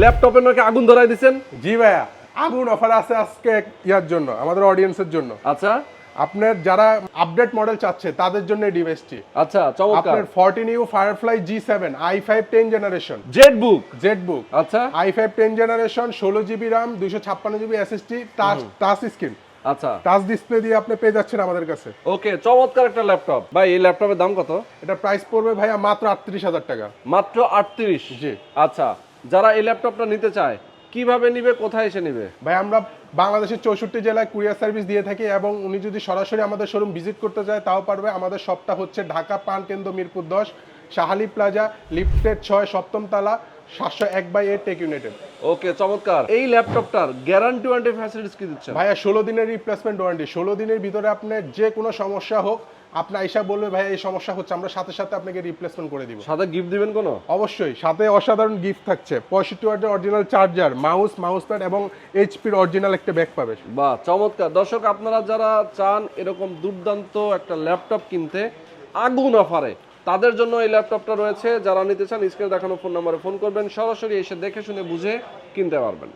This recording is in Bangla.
ল্যাপটপে নাকি আগুন ধরাই দিছেন? জি ভাইয়া, আগুন অফার আছে আজকে ইয়ার জন্য, আমাদের অডিয়েন্সের জন্য। আচ্ছা আপনার যারা আপডেট মডেল চাচ্ছে তাদের জন্য এই ডিভাইসটি। আচ্ছা, চমৎকার। আপনার 14U Firefly G7 i5 10 generation Jetbook. Jetbook, আচ্ছা i5 10 generation, 16GB RAM, 256GB SSD, touch screen, আচ্ছা, টাচ ডিসপ্লে দিয়ে আপনি পেয়ে যাচ্ছেন আমাদের কাছে। ওকে, চমৎকার একটা ল্যাপটপ। ভাই এই ল্যাপটপের দাম কত? এটা প্রাইস পড়বে ভাইয়া মাত্র 38,000 টাকা। মাত্র 38? জি। আচ্ছা, যারা এই ল্যাপটপটা নিতে চায় কিভাবে নিবে, কোথায় এসে নিবে? ভাই আমরা বাংলাদেশের 64 জেলায় কুরিয়ার সার্ভিস দিয়ে থাকি, এবং উনি যদি সরাসরি আমাদের শোরুম ভিজিট করতে চায় তাও পারবে। আমাদের শপটা হচ্ছে ঢাকা প্রাণকেন্দ্র মিরপুর 10, শাহালি প্লাজা, লিফটেড 6, 7ম তলা, 701/8 টেক ইউনিটেড। ওকে, চমৎকার। এই ল্যাপটপটার গ্যারান্টি ওয়ারেন্টি ফ্যাসিলিটিস কি দিচ্ছেন? ভাইয়া 16 দিনের রিপ্লেসমেন্ট ওয়ারেন্টি। 16 দিনের ভিতরে আপনার যে কোনো সমস্যা হোক, আপনি আইসা বলবে ভাইয়া এই সমস্যা হচ্ছে, আমরা সাথে সাথে আপনাকে রিপ্লেসমেন্ট করে দিব। সাথে গিফট দিবেন কোনো? অবশ্যই, সাথে অসাধারণ গিফট থাকছে। 65 ওয়াটের অরিজিনাল চার্জার, মাউস প্যাড এবং এইচপির অরিজিনাল একটা ব্যাগ পাবে। বাহ, চমৎকার। দর্শক, আপনারা যারা চান এরকম দুর্দান্ত একটা ল্যাপটপ কিনতে আগুন অফারে, তাদের জন্য এই ল্যাপটপটা রয়েছে। যারা নিতে চান স্ক্রিনে দেখানো ফোন নম্বরে ফোন করবেন, সরাসরি এসে দেখে শুনে বুঝে কিনতে পারবেন।